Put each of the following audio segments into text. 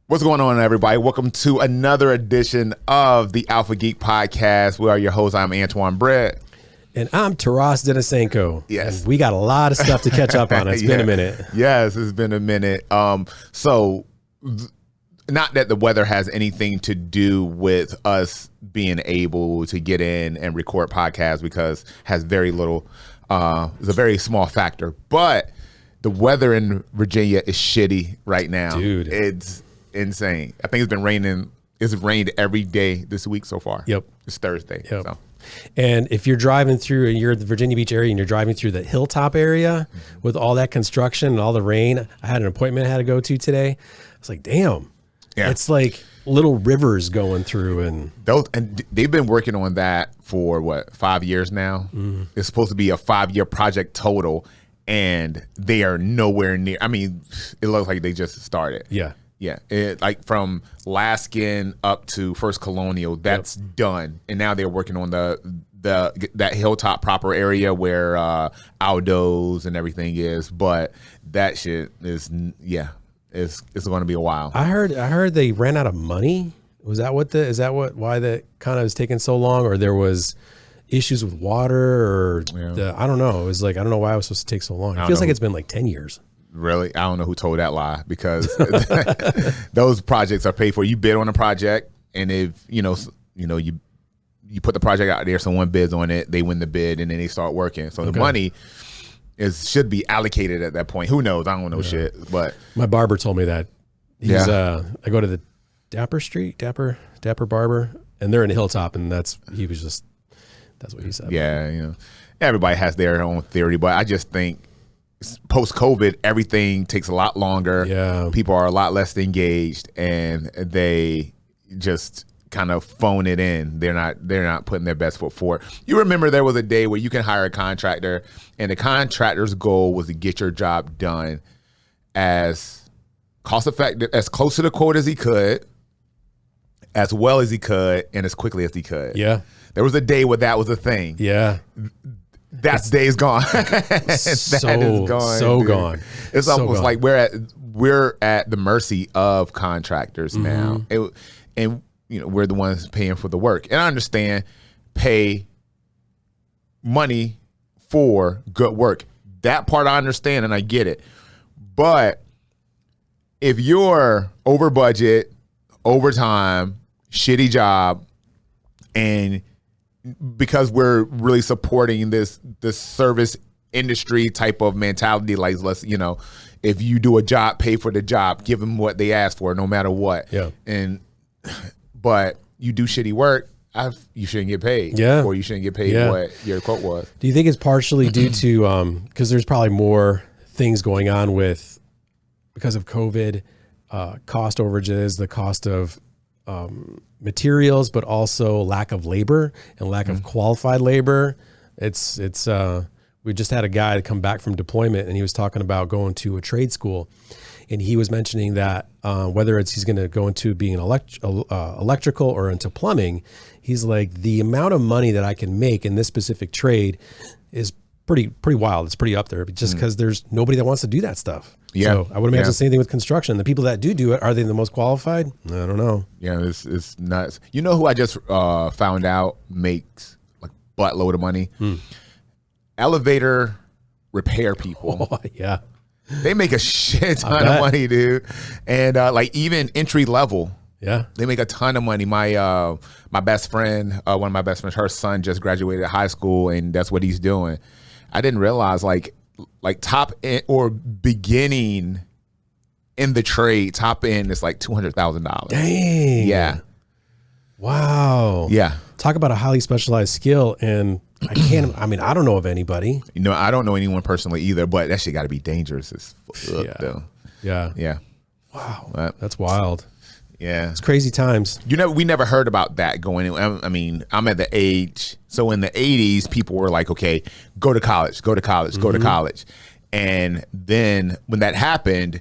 What's going on, everybody? Welcome to another edition of the Alpha Geek Podcast. We are your hosts. I'm Antwaine Brett. And I'm Taras Denisenko. Yes. And we got a lot of stuff to catch up on. It's been a minute. Yes, it's been a minute. Not that the weather has anything to do with us being able to get in and record podcasts, because it has very little, it's a very small factor. But the weather in Virginia is shitty right now. Dude. It's insane. I think it's been raining. It's rained every day this week so far. Yep. It's Thursday. Yep. So. And if you're driving through, and you're at the Virginia Beach area and you're driving through the hilltop area with all that construction and all the rain, I had an appointment I had to go to today. I was like, damn. Yeah. It's like little rivers going through, and they've been working on that for 5 years now. It's supposed to be a 5-year project total, and they are nowhere near. I mean, it looks like they just started. Yeah. Yeah, like from Laskin up to First Colonial, that's done, and now they're working on that hilltop proper area where Aldo's and everything is. But that shit is it's going to be a while. I heard they ran out of money. Why that kind of is taking so long, or there was issues with water, or I don't know. It was like, I don't know why it was supposed to take so long. It feels like it's been like 10 years. Really? I don't know who told that lie, because those projects are paid for. You bid on a project, and if you put the project out there, someone bids on it, they win the bid, and then they start working. So the money should be allocated at that point. Who knows? I don't know shit. But my barber told me that. I go to the Dapper Barber, and they're in Hilltop, and that's what he said. Yeah, everybody has their own theory, but I just think post-COVID, everything takes a lot longer. Yeah. People are a lot less engaged, and they just kind of phone it in. They're not putting their best foot forward. You remember there was a day where you can hire a contractor, and the contractor's goal was to get your job done as cost effective, as close to the quote as he could, as well as he could, and as quickly as he could. Yeah. There was a day where that was a thing. Yeah. That day is gone. That is gone. So dude. Gone. It's so almost gone. like we're at the mercy of contractors now, and we're the ones paying for the work. And I understand, pay money for good work. That part I understand and I get it. But if you're over budget, overtime, shitty job, and because we're really supporting this service industry type of mentality, like if you do a job, pay for the job, give them what they ask for, no matter what. Yeah. But you do shitty work, you shouldn't get paid. Yeah. Or you shouldn't get paid what your quote was. Do you think it's partially due to because there's probably more things going on because of COVID, cost overages, the cost of materials, but also lack of labor and lack of qualified labor. It's we just had a guy come back from deployment, and he was talking about going to a trade school, and he was mentioning that whether he's going to go into being electrical or into plumbing, he's like, the amount of money that I can make in this specific trade is pretty wild. It's pretty up there, just because there's nobody that wants to do that stuff. Yeah. So I would imagine the same thing with construction. The people that do it, are they the most qualified? I don't know. Yeah, it's nuts. You know who I just found out makes like buttload of money? Elevator repair people. Oh, yeah. They make a shit ton of money, dude. And like even entry level. Yeah. They make a ton of money. My best friend, one of my best friends, her son just graduated high school, and that's what he's doing. I didn't realize like top end or beginning in the trade, top end is like $200,000. Dang. Yeah. Wow. Yeah. Talk about a highly specialized skill. And I don't know of anybody. I don't know anyone personally either, but that shit got to be dangerous as fuck, though. Yeah. Yeah. Wow. That's wild. Yeah. It's crazy times. We never heard about that going in. I mean, I'm at the age, so in the 80s, people were like, okay, go to college, go to college, go to college. And then when that happened,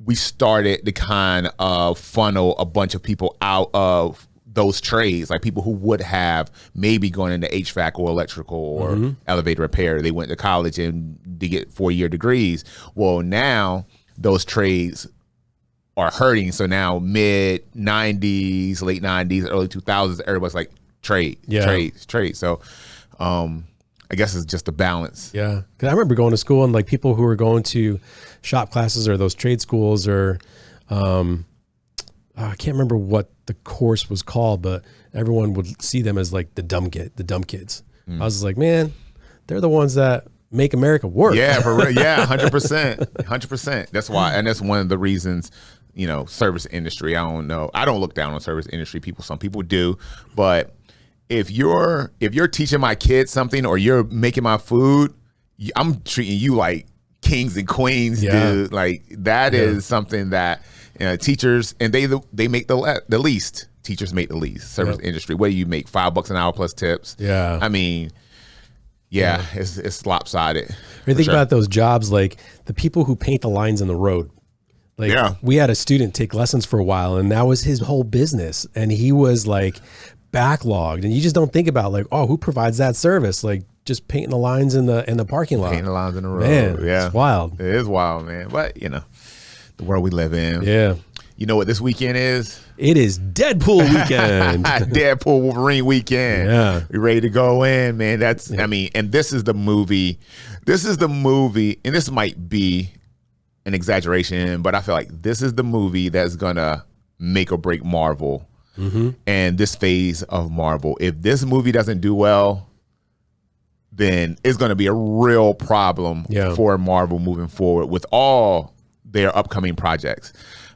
we started to kind of funnel a bunch of people out of those trades, like people who would have maybe gone into HVAC or electrical or elevator repair. They went to college and to get 4-year degrees. Well, now those trades are hurting. So now mid 90s, late 90s, early 2000s, everybody's like trade. So I guess it's just a balance. Yeah. Cause I remember going to school and like people who were going to shop classes or those trade schools or, I can't remember what the course was called, but everyone would see them as like the dumb kids. I was like, man, they're the ones that make America work. Yeah, for real. Yeah, 100%. That's why, and that's one of the reasons, service industry. I don't know. I don't look down on service industry people. Some people do, but if you're teaching my kids something or you're making my food, I'm treating you like kings and queens, dude. Like that is something that teachers, and they make the least. Teachers make the least. Service industry. What do you make? $5 an hour plus tips. Yeah. I mean, it's lopsided. Or think about those jobs, like the people who paint the lines in the road. Like we had a student take lessons for a while, and that was his whole business, and he was like backlogged, and you just don't think about like, oh, who provides that service? Like just painting the lines in the parking lot. Painting the lines in the road. Man, it's wild. It is wild, man. But the world we live in. Yeah. You know what this weekend is? It is Deadpool weekend. Deadpool Wolverine weekend. Yeah. We ready to go in, man. I mean, and this is the movie, and this might be an exaggeration, but I feel like this is the movie that's gonna make or break Marvel and this phase of Marvel. If this movie doesn't do well, then it's gonna be a real problem for Marvel moving forward with all their upcoming projects.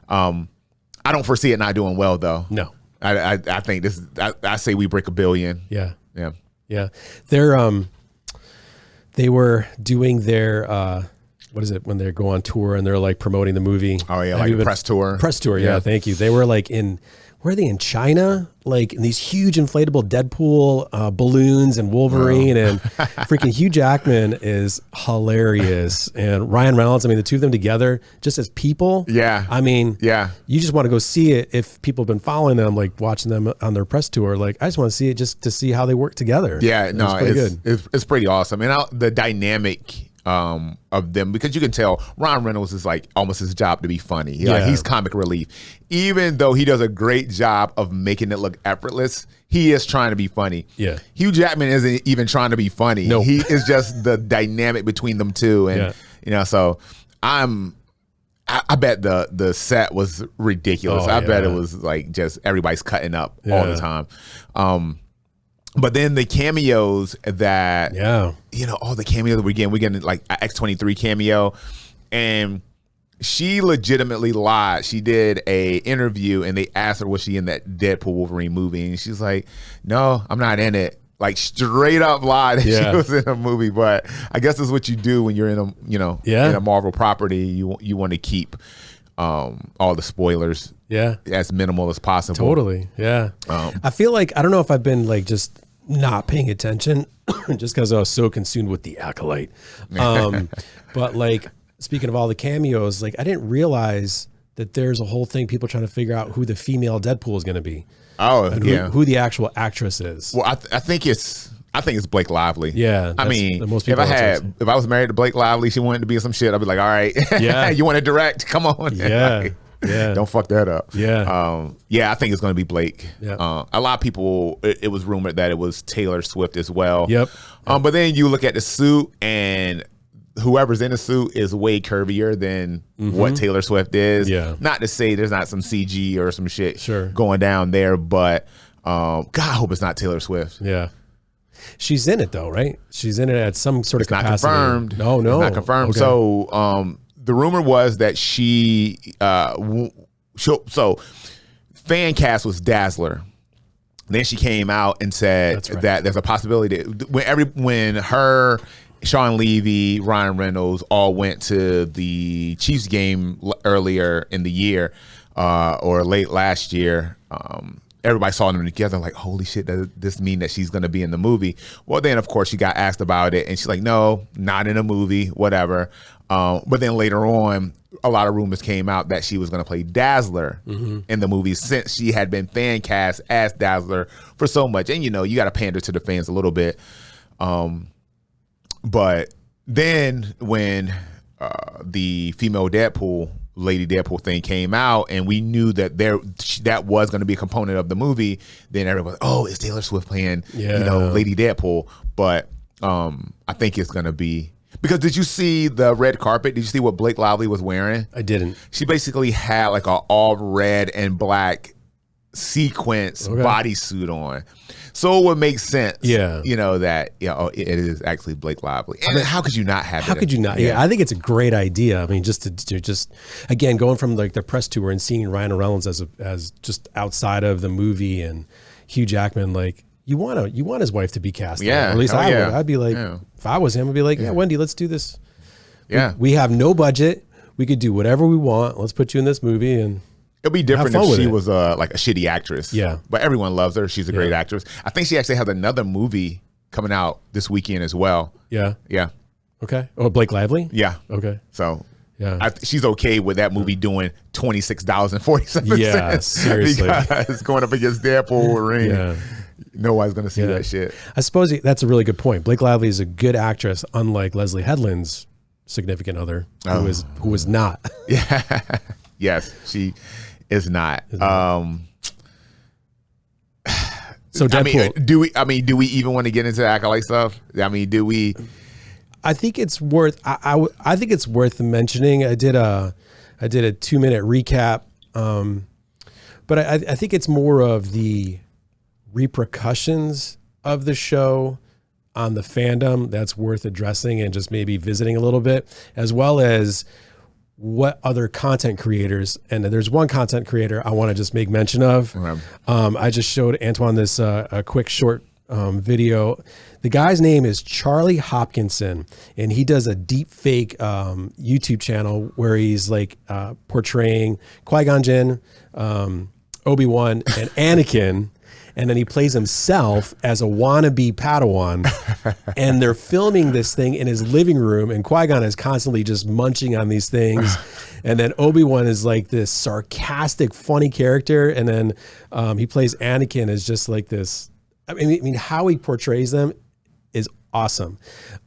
I don't foresee it not doing well though. No, I think this. I say we break $1 billion. Yeah. They were doing their what is it when they go on tour and they're like promoting the movie? Oh yeah, like a press tour. Press tour. Yeah, thank you. They were like where are they in China? Like in these huge inflatable Deadpool balloons and Wolverine and freaking Hugh Jackman is hilarious. And Ryan Reynolds, I mean, the two of them together just as people. Yeah. I mean, you just want to go see it if people have been following them, like watching them on their press tour. Like I just want to see it just to see how they work together. Yeah, no, it's pretty awesome. And the dynamic of them, because you can tell Ryan Reynolds is like almost his job to be funny. He's comic relief. Even though he does a great job of making it look effortless, he is trying to be funny. Yeah. Hugh Jackman isn't even trying to be funny. No. He is just the dynamic between them two. And so I bet the set was ridiculous. I bet it was like just everybody's cutting up all the time. But then the cameos that, all the cameos that we're getting like an X-23 cameo. And she legitimately lied. She did a interview and they asked her, was she in that Deadpool Wolverine movie? And she's like, no, I'm not in it. Like straight up lied that she was in a movie. But I guess that's what you do when you're in a, in a Marvel property. You want to keep all the spoilers as minimal as possible. Totally. Yeah. I feel like, I don't know if I've been like just not paying attention just because I was so consumed with the Acolyte. But like, speaking of all the cameos, like I didn't realize that there's a whole thing, people trying to figure out who the female Deadpool is going to be. Oh, and who the actual actress is. Well, I think it's Blake Lively. Yeah. I mean, if I was married to Blake Lively, she wanted to be in some shit, I'd be like, all right, you want to direct? Come on. Yeah. Don't fuck that up. Yeah. I think it's going to be Blake. Yeah. A lot of people, it was rumored that it was Taylor Swift as well. Yep. But then you look at the suit and whoever's in the suit is way curvier than what Taylor Swift is. Yeah. Not to say there's not some CG or some shit going down there, but God, I hope it's not Taylor Swift. Yeah. She's in it though, right? She's in it at some sort of capacity. Not confirmed. No. It's not confirmed. Okay. So the rumor was that so fan cast was Dazzler. Then she came out and said that there's a possibility that when her, Sean Levy, Ryan Reynolds all went to the Chiefs game earlier in the year or late last year, everybody saw them together like, holy shit, does this mean that she's going to be in the movie? Well, then, of course, she got asked about it, and she's like, no, not in a movie, whatever. But then later on, a lot of rumors came out that she was going to play Dazzler in the movie since she had been fan cast as Dazzler for so much. And, you got to pander to the fans a little bit. But then when the female Deadpool Lady Deadpool thing came out, and we knew that that was going to be a component of the movie, then everybody, oh, it's Taylor Swift playing, Lady Deadpool. But I think it's going to be, because did you see the red carpet? Did you see what Blake Lively was wearing? I didn't. She basically had like a all red and black sequence bodysuit on. So it would make sense, that it is actually Blake Lively. And how could you not have it? How could you not? Yeah, I think it's a great idea. I mean, just to again, going from like the press tour and seeing Ryan Reynolds as just outside of the movie, and Hugh Jackman, like you want his wife to be cast. Yeah, or at least I would. I'd be like, if I was him, I'd be like, Wendy, let's do this. Yeah, we have no budget. We could do whatever we want. Let's put you in this movie and. It'd be different if she was like a shitty actress. Yeah. But everyone loves her. She's a great actress. I think she actually has another movie coming out this weekend as well. Yeah. Yeah. Okay. Oh, Blake Lively? Yeah. Okay. So she's okay with that movie doing $26.47. Yeah, seriously. Because going up against Deadpool ring. Yeah. Nobody's going to see that shit. I suppose that's a really good point. Blake Lively is a good actress, unlike Leslie Headland's significant other, who was not. Yeah. Yes, she is not. So Deadpool. Do we even want to get into the Acolyte stuff? I mean, do we? I think it's worth. I think it's worth mentioning. I did a 2-minute recap, but I think it's more of the repercussions of the show on the fandom that's worth addressing and just maybe visiting a little bit, as well as what other content creators, and there's one content creator I want to just make mention of. I just showed Antwaine this a quick short video. The guy's name is Charlie Hopkinson, and he does a deep fake YouTube channel where he's like portraying Qui-Gon Jinn, Obi-Wan, and Anakin. And then he plays himself as a wannabe Padawan, and they're filming this thing in his living room, and Qui-Gon is constantly just munching on these things. And then Obi-Wan is like this sarcastic, funny character. And then he plays Anakin as just like this. I mean, how he portrays them is awesome.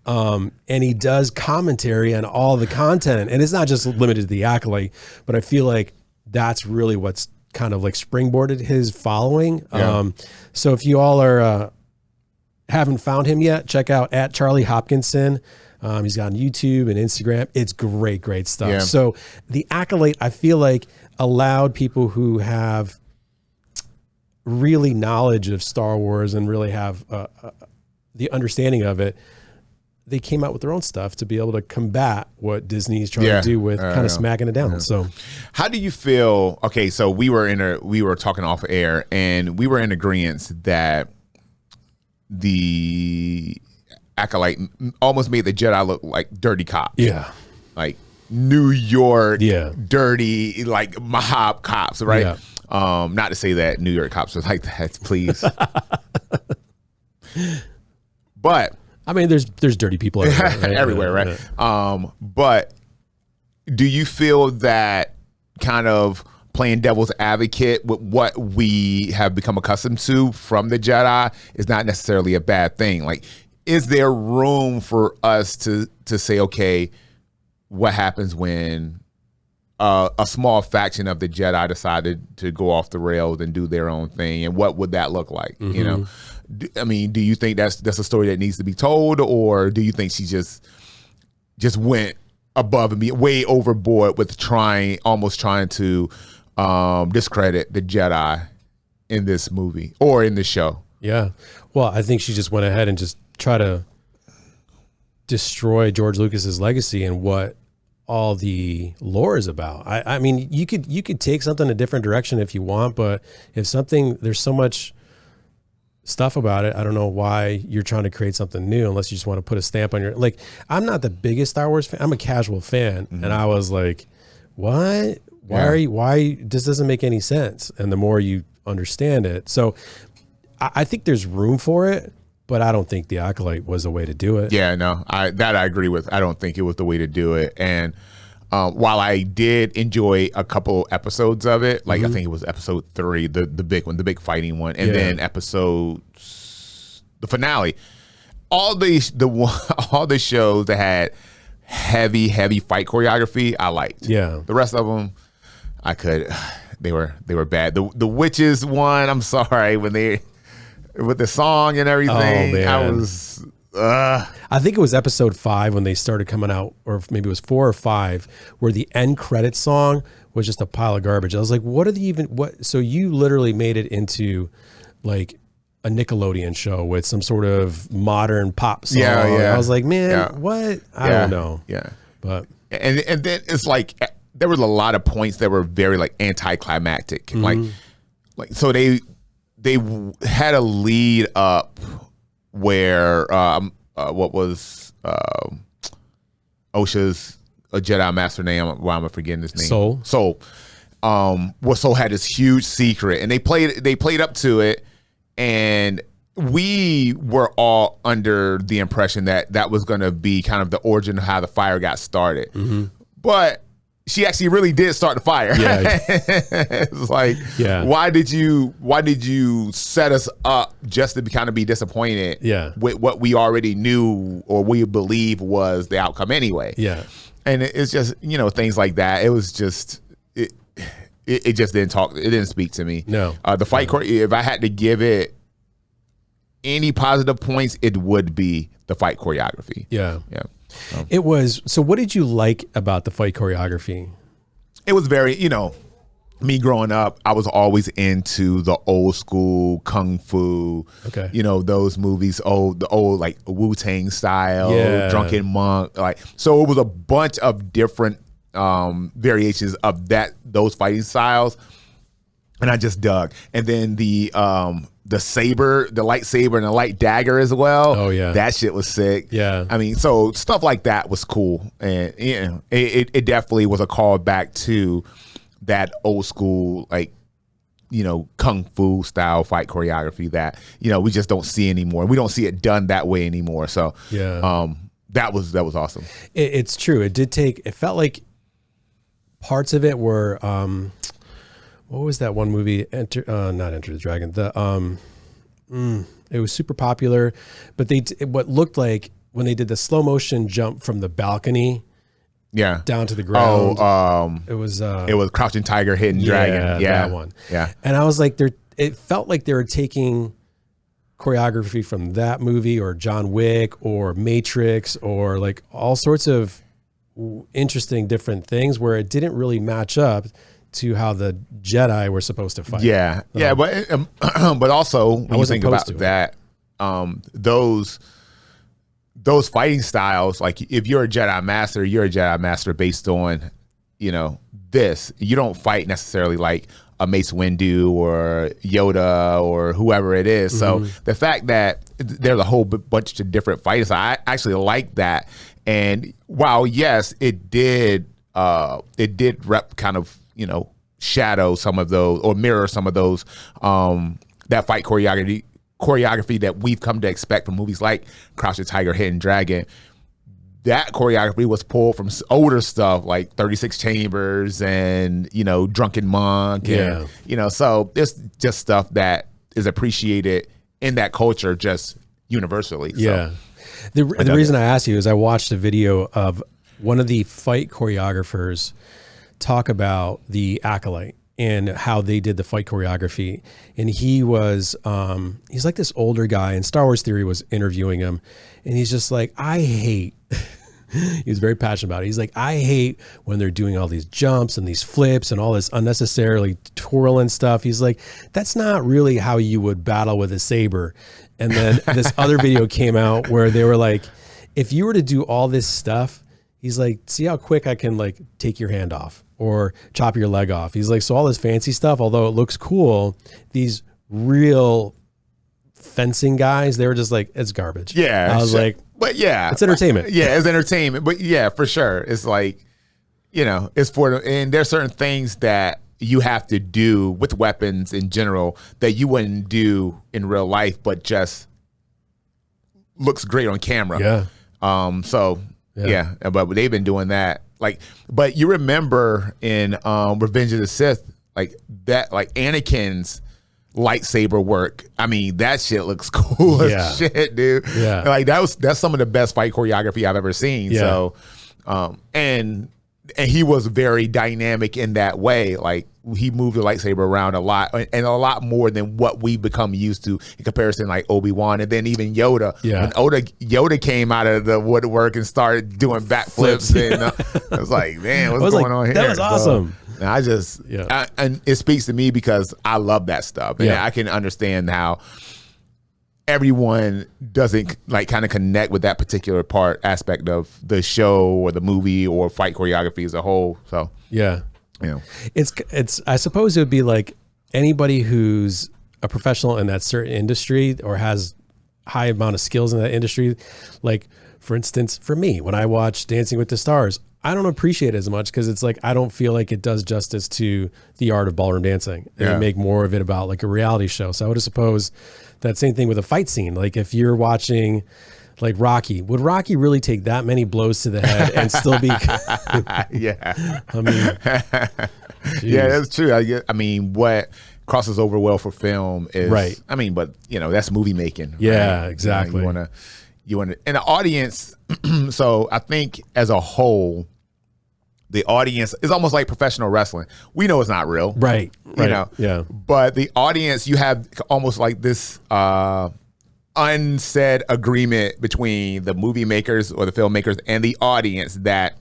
And he does commentary on all the content, and it's not just limited to the Acolyte, but I feel like that's really what's kind of like springboarded his following. So if you all are haven't found him yet, check out at Charlie Hopkinson. He's got on YouTube and Instagram. It's great stuff. So the Acolyte, I feel like, allowed people who have really knowledge of Star Wars and really have the understanding of it. They came out with their own stuff to be able to combat what Disney's trying to do with kind of smacking it down. So how do you feel? Okay, so we were talking off air, and we were in agreement that the Acolyte almost made the Jedi look like dirty cops. Yeah. Like New York dirty, like mob cops, right? Yeah. Not to say that New York cops are like that, please. But I mean, there's dirty people everywhere, right? Everywhere, right? Yeah. But do you feel that kind of playing devil's advocate with what we have become accustomed to from the Jedi is not necessarily a bad thing? Like, is there room for us to say, okay, what happens when a small faction of the Jedi decided to go off the rails and do their own thing, and what would that look like? Mm-hmm. You know, I mean, do you think that's a story that needs to be told, or do you think she just went above and way overboard with almost trying to discredit the Jedi in this movie or in the show? Yeah. Well, I think she just went ahead and just tried to destroy George Lucas's legacy and what all the lore is about. I mean, you could take something a different direction if you want, but if there's so much stuff about it, I don't know why you're trying to create something new unless you just want to put a stamp on your, like, I'm not the biggest Star Wars fan. I'm a casual fan. Mm-hmm. And I was like, what? Why this doesn't make any sense? And the more you understand it. So I think there's room for it, but I don't think the Acolyte was the way to do it. Yeah, no, I agree with. I don't think it was the way to do it. And while I did enjoy a couple episodes of it, like I think it was episode 3, the big one, the big fighting one, and then the finale, all the shows that heavy fight choreography, I liked. Yeah. The rest of them, I could. They were bad. The witches one, I'm sorry, when they with the song and everything. Oh, man. I was. I think it was episode 5 when they started coming out, or maybe it was 4 or 5, where the end credits song was just a pile of garbage. I was like, what are the even what? So you literally made it into like a Nickelodeon show with some sort of modern pop song. Yeah. I was like, man, what? I don't know. Yeah. But and then it's like there was a lot of points that were very like anticlimactic. Mm-hmm. Like so they had a lead up where what was OSHA's a Jedi Master name? Why am I forgetting his name? Soul. Soul had this huge secret, and they played up to it, and we were all under the impression that was going to be kind of the origin of how the fire got started. Mm-hmm. But she actually really did start the fire. Yeah. It's like, why did you set us up just to kind of be disappointed with what we already knew or we believe was the outcome anyway? Yeah. And it's just, things like that. It was just, it just didn't talk. It didn't speak to me. No. The fight, if I had to give it any positive points, it would be the fight choreography. Yeah. It was. So what did you like about the fight choreography? It was very, me growing up, I was always into the old school kung fu. Okay. Those movies, the old like Wu-Tang style, Drunken Monk. So it was a bunch of different variations of those fighting styles. And I just dug. And then the saber, the lightsaber and the light dagger as well. Oh yeah. That shit was sick. Yeah. I mean, so stuff like that was cool. And it definitely was a call back to that old school, like, kung fu style fight choreography that, we just don't see anymore. We don't see it done that way anymore. So that was awesome. It's true. It felt like parts of it were what was that one movie? Not Enter the Dragon. It was super popular, but what looked like when they did the slow motion jump from the balcony, down to the ground. It was Crouching Tiger, Hidden Dragon. That one. Yeah, and I was like, it felt like they were taking choreography from that movie or John Wick or Matrix or like all sorts of interesting different things where it didn't really match up to how the Jedi were supposed to fight. But also when you think about that, those fighting styles, like if you're a Jedi Master based on, this. You don't fight necessarily like a Mace Windu or Yoda or whoever it is. So the fact that there's a whole bunch of different fighters, I actually like that. And while yes, it did rep kind of, shadow some of those or mirror some of those that fight choreography that we've come to expect from movies like Crouching Tiger, Hidden Dragon. That choreography was pulled from older stuff like 36 Chambers and, Drunken Monk. And, so it's just stuff that is appreciated in that culture just universally. Yeah. So, the reason I asked you is I watched a video of one of the fight choreographers talk about the Acolyte and how they did the fight choreography. And he was, he's like this older guy, and Star Wars Theory was interviewing him. And he's just like, I hate, he was very passionate about it. He's like, I hate when they're doing all these jumps and these flips and all this unnecessarily twirling stuff. He's like, that's not really how you would battle with a saber. And then this other video came out where they were like, if you were to do all this stuff, he's like, see how quick I can like take your hand off or chop your leg off. He's like, so all this fancy stuff, although it looks cool, these real fencing guys, they were just like, it's garbage. Yeah. I was like, but yeah, it's entertainment. Yeah, it's entertainment. But yeah, for sure. It's like, it's for, and there's certain things that you have to do with weapons in general that you wouldn't do in real life, but just looks great on camera. Yeah. But they've been doing that. But you remember in Revenge of the Sith, like Anakin's lightsaber work. I mean, that shit looks cool as shit, dude. Yeah. Like that's some of the best fight choreography I've ever seen. Yeah. So And he was very dynamic in that way. Like he moved the lightsaber around a lot, and a lot more than what we become used to in comparison, like Obi-Wan, and then even Yoda. Yeah. When Yoda came out of the woodwork and started doing backflips, and I was like, man, what's going on here? That was awesome. And I just, and it speaks to me because I love that stuff, and I can understand how everyone doesn't like kind of connect with that particular aspect of the show or the movie or fight choreography as a whole. So it's I suppose it would be like anybody who's a professional in that certain industry or has high amount of skills in that industry. Like for instance, for me, when I watch Dancing with the Stars, I don't appreciate it as much because it's like I don't feel like it does justice to the art of ballroom dancing. And they make more of it about like a reality show. So I would suppose that same thing with a fight scene. Like if you're watching like Rocky, would Rocky really take that many blows to the head and still be yeah. I mean, yeah, that's true. I mean, what crosses over well for film is right. I mean, but that's movie making. Yeah, right? exactly. You want to, and the audience. So I think as a whole, the audience is almost like professional wrestling. We know it's not real. Right. You know? Yeah. But the audience, you have almost like this unsaid agreement between the movie makers or the filmmakers and the audience that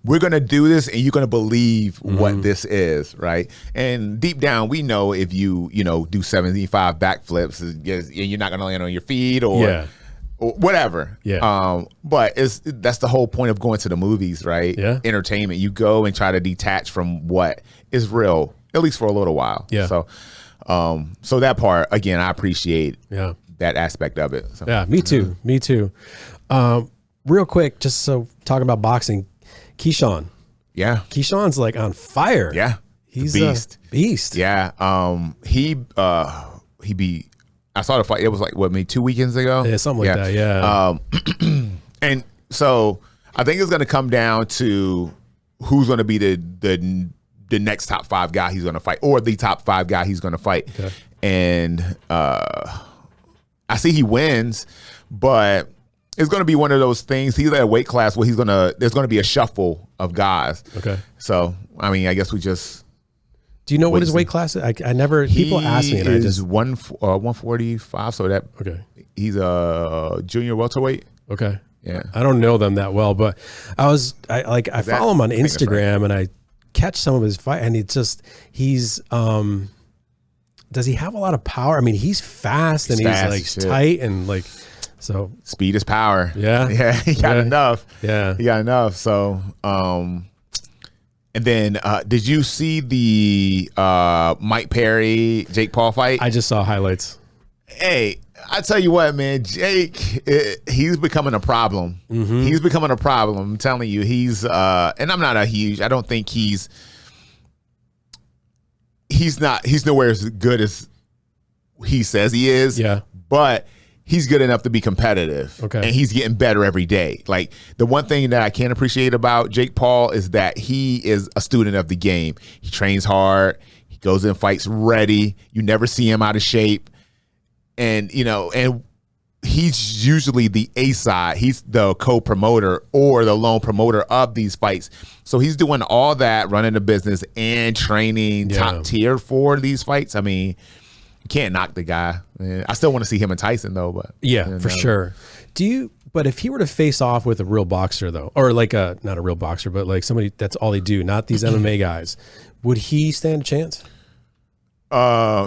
we're going to do this and you're going to believe what this is, right? And deep down, we know if you do 75 backflips, you're not going to land on your feet or whatever. Yeah. But that's the whole point of going to the movies, right? Yeah. Entertainment. You go and try to detach from what is real, at least for a little while. Yeah. So, so that part, again, I appreciate that aspect of it. So, yeah, me too. Me too. Real quick, just so talking about boxing, Keyshawn. Yeah. Keyshawn's like on fire. Yeah. He's beast. A beast. Yeah. He beat, I saw the fight. It was like maybe 2 weekends ago. Yeah, something like that. Yeah. And so I think it's going to come down to who's going to be the next top 5 guy he's going to fight, or the top 5 guy he's going to fight. Okay. And I see he wins, but it's going to be one of those things. He's at a weight class where there's going to be a shuffle of guys. Okay. So I mean, I guess we just. Do you know what his weight class is? I never. People ask me, and I just 145. So that he's a junior welterweight. Okay. Yeah. I don't know them that well, but I follow him on Instagram and I catch some of his fight, and he's does he have a lot of power? I mean, he's fast and he's like tight and like. So speed is power. Yeah. Yeah. He got enough. Yeah. He got enough. So, and then, did you see the Mike Perry, Jake Paul fight? I just saw highlights. Hey, I tell you what, man, Jake, he's becoming a problem. He's becoming a problem. I'm telling you, he's, and I'm not I don't think he's nowhere as good as he says he is. Yeah. But he's good enough to be competitive. Okay. And he's getting better every day. Like the one thing that I can appreciate about Jake Paul is that he is a student of the game. He trains hard. He goes in fights ready. You never see him out of shape. And, and he's usually the A side. He's the co-promoter or the lone promoter of these fights. So he's doing all that, running the business and training top tier for these fights. I mean, you can't knock the guy. Man, I still want to see him and Tyson though, but for sure. But if he were to face off with a real boxer though, or like not a real boxer, but like somebody that's all they do, not these MMA guys, would he stand a chance?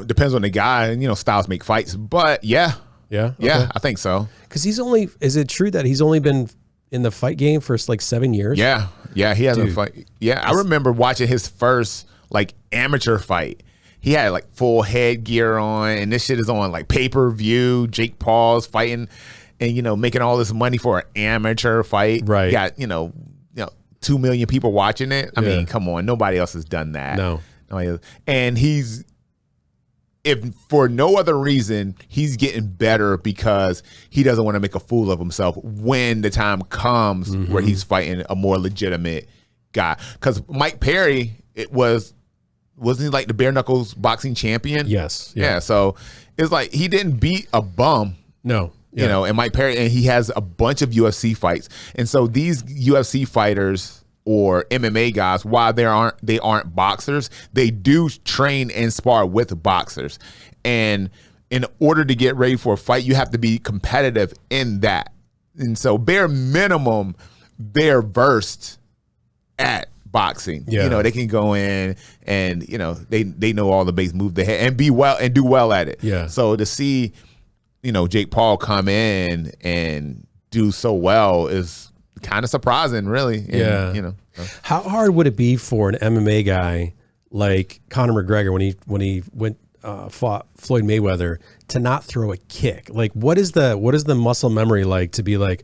Depends on the guy, and styles make fights, but yeah, I think so. Because is it true that he's only been in the fight game for like 7 years? Yeah, he hasn't fight. Yeah, I remember watching his first like amateur fight. He had like full headgear on, and this shit is on like pay-per-view. Jake Paul's fighting, and making all this money for an amateur fight. Right. You got 2 million people watching it. I mean, come on, nobody else has done that. No. And if for no other reason, he's getting better because he doesn't want to make a fool of himself when the time comes where he's fighting a more legitimate guy. Because Mike Perry, wasn't he like the bare knuckles boxing champion? Yes. Yeah. So it's like he didn't beat a bum. No. you know, and Mike Perry, and he has a bunch of UFC fights. And so these UFC fighters or MMA guys, while they aren't boxers, they do train and spar with boxers. And in order to get ready for a fight, you have to be competitive in that. And so bare minimum, they're versed at boxing. Yeah. You know, they can go in and, you know, they know all the base moves they have and do well at it. Yeah. So to see, you know, Jake Paul come in and do so well is kind of surprising, really. And, yeah. You know. How hard would it be for an MMA guy like Conor McGregor when he fought Floyd Mayweather to not throw a kick? Like, what is the muscle memory like to be like,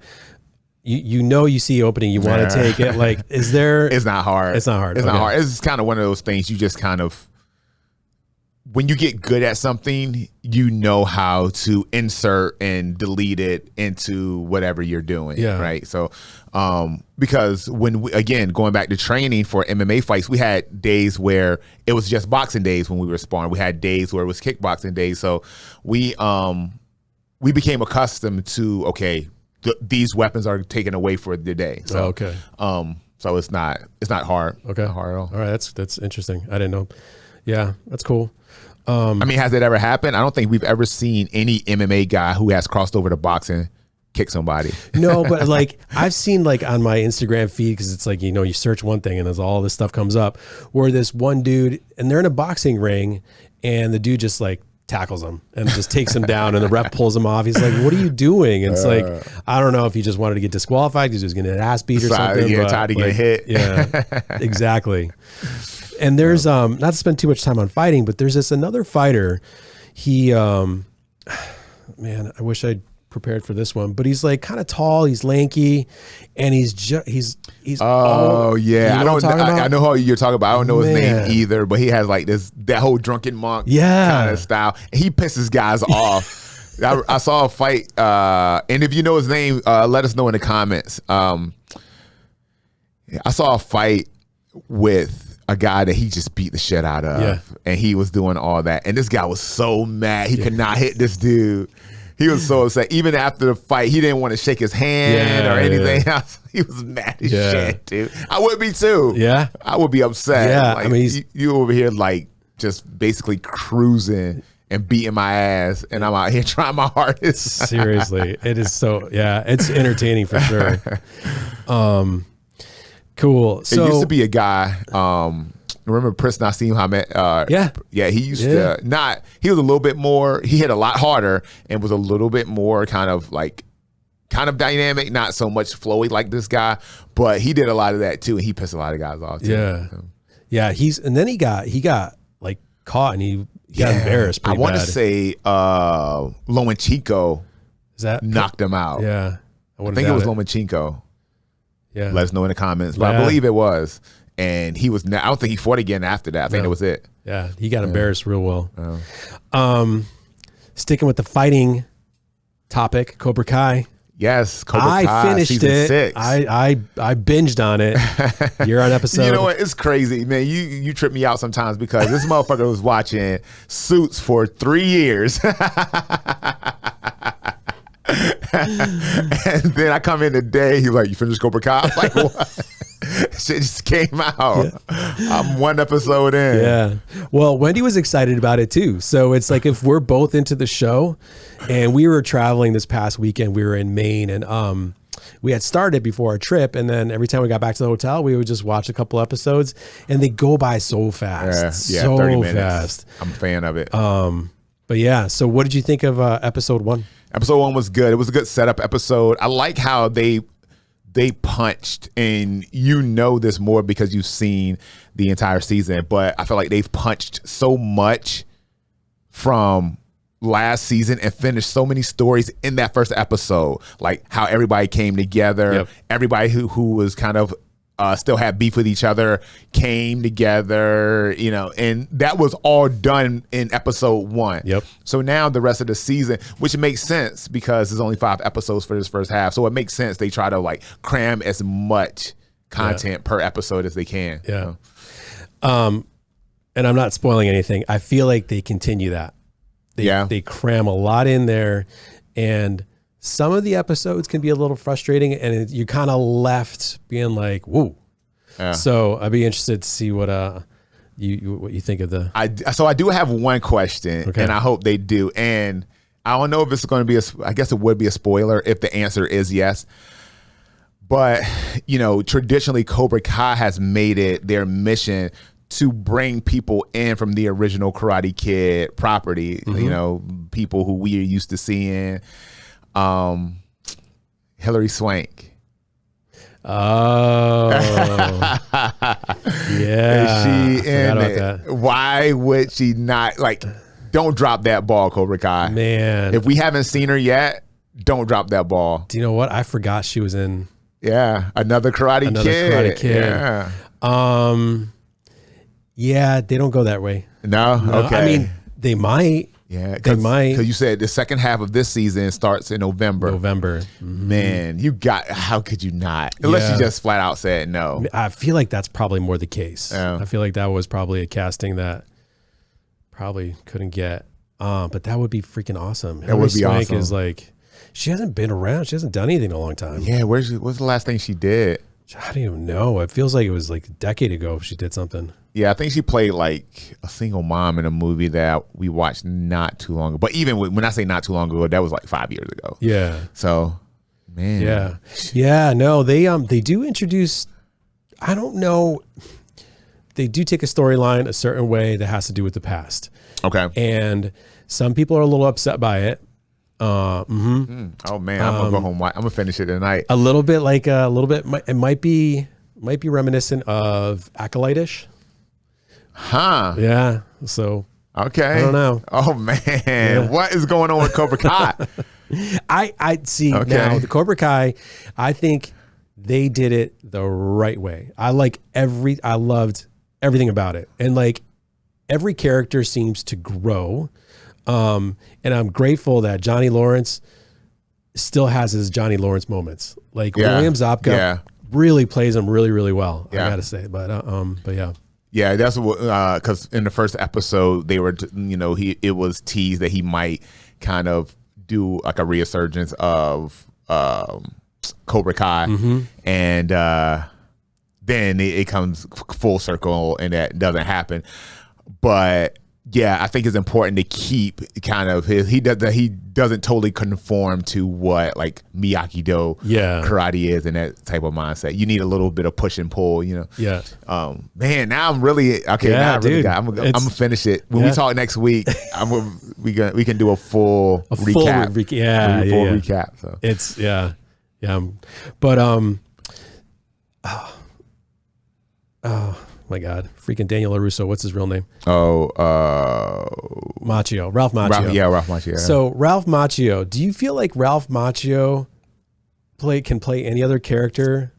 you see opening, you want to take it? Like, is there? It's not hard. It's not hard. It's not hard. It's kind of one of those things you just kind of, when you get good at something, you know how to insert and delete it into whatever you're doing. Yeah. Right. So, because again, going back to training for MMA fights, we had days where it was just boxing days when we were sparring. We had days where it was kickboxing days. So we became accustomed to, okay, these weapons are taken away for the day. So, okay. So it's not hard. Okay. Not hard at all. All right. That's interesting. I didn't know. Yeah. That's cool. I mean, has it ever happened? I don't think we've ever seen any MMA guy who has crossed over to boxing kick somebody. No, but like I've seen like on my Instagram feed, because it's like, you know, you search one thing and there's all this stuff comes up where this one dude, and they're in a boxing ring, and the dude just like tackles him and just takes him down, and the ref pulls him off. He's like, what are you doing? And it's like, I don't know if he just wanted to get disqualified because he was going to get an ass beat or something. Yeah, tired of getting hit. Yeah, exactly. And there's not to spend too much time on fighting, but there's this another fighter. He man, I wish I'd prepared for this one, but he's like kind of tall, he's lanky, and he's oh yeah, you know I know who you're talking about. I don't know his name either, but he has like that whole drunken monk kind of style. He pisses guys off. I saw a fight, and if you know his name, let us know in the comments. I saw a fight with a guy that he just beat the shit out of, and he was doing all that, and this guy was so mad he could not hit this dude. He was so upset. Even after the fight, he didn't want to shake his hand or anything else. He was mad as shit, dude. I would be too. Yeah, I would be upset. Yeah, like, I mean, you over here like just basically cruising and beating my ass, and I'm out here trying my hardest. Seriously, it is so. Yeah, it's entertaining for sure. Cool. So it used to be a guy. Remember Prince Nassim Hamed? Yeah. He used to not. He was a little bit more. He hit a lot harder and was a little bit more kind of dynamic. Not so much flowy like this guy, but he did a lot of that too, and he pissed a lot of guys off too. Yeah, so. Yeah. And then he got like caught, and he got embarrassed. Pretty I want to bad. say Lomachenko knocked him out. Yeah, I think it was Lomachenko. Yeah, let us know in the comments, but I believe it was. And he was. I don't think he fought again after that. I think that was it. Yeah, he got embarrassed real well. Sticking with the fighting topic, Cobra Kai. Yes, Cobra Kai. I finished season 6. I binged on it. You're on episode. You know what? It's crazy, man. You trip me out sometimes because this motherfucker was watching Suits for 3 years. And then I come in today, he's like, you finished Cobra Kai? I'm like, what? Shit just came out. Yeah. I'm 1 episode in. Yeah. Well, Wendy was excited about it too. So it's like if we're both into the show, and we were traveling this past weekend, we were in Maine, and we had started before our trip, and then every time we got back to the hotel, we would just watch a couple episodes, and they go by so fast. Yeah, so 30 minutes. Fast. I'm a fan of it. But yeah, so what did you think of episode 1? Episode 1 was good. It was a good setup episode. I like how they punched, and you know this more because you've seen the entire season, but I feel like they've punched so much from last season and finished so many stories in that first episode, like how everybody came together, everybody who was kind of still had beef with each other came together, you know, and that was all done in episode 1. So now the rest of the season, which makes sense because there's only 5 episodes for this first half, so it makes sense they try to like cram as much content per episode as they can. Yeah. And I'm not spoiling anything. I feel like they continue that. They cram a lot in there, and some of the episodes can be a little frustrating, and you're kind of left being like, whoa. Yeah. So I'd be interested to see what you think of the. So I do have one question, and I hope they do. And I don't know if it's going to be I guess it would be a spoiler if the answer is yes. But, traditionally Cobra Kai has made it their mission to bring people in from the original Karate Kid property, people who we are used to seeing. Hilary Swank. Oh, yeah. Is she in it? That. Why would she not? Don't drop that ball, Cobra Kai. Man. If we haven't seen her yet, don't drop that ball. Do you know what? I forgot she was in. Yeah, another Karate Kid. Yeah. Yeah, they don't go that way. No? Okay. I mean, they might. Yeah, they might. Because you said the second half of this season starts in November. Mm-hmm. Man, how could you not? Unless you just flat out said no. I feel like that's probably more the case. Yeah. I feel like that was probably a casting that probably couldn't get. But that would be freaking awesome. That would be awesome. Is she hasn't been around. She hasn't done anything in a long time. Yeah, what's the last thing she did? I don't even know. It feels like it was a decade ago she did something. Yeah, I think she played a single mom in a movie that we watched not too long ago. But even when I say not too long ago, that was 5 years ago. Yeah. So, man. Yeah. Yeah, no, they do introduce, I don't know, they do take a storyline a certain way that has to do with the past. Okay. And some people are a little upset by it. Oh man, I'm gonna go home. I'm gonna finish it tonight. A little bit it might be reminiscent of Acolyte-ish. Huh. Yeah. So okay. I don't know. Oh man, what is going on with Cobra Kai? I see now the Cobra Kai. I think they did it the right way. I loved everything about it, and every character seems to grow. And I'm grateful that Johnny Lawrence still has his Johnny Lawrence moments. William Zabka really plays him really, really well. I gotta say, but yeah. Yeah, that's what, because in the first episode they were, it was teased that he might kind of do a resurgence of Cobra Kai, and then it comes full circle and that doesn't happen. But yeah, I think it's important to keep kind of he doesn't totally conform to what Miyagi-Do karate is and that type of mindset. You need a little bit of push and pull, Yeah. Man, now I'm really okay. Yeah, now I really I'm gonna finish it when we talk next week. We can do a full recap. Full recap. So it's but oh my God, freaking Daniel LaRusso. What's his real name? Macchio. Ralph Macchio. Ralph Macchio. So Ralph Macchio, do you feel like Ralph Macchio can play any other character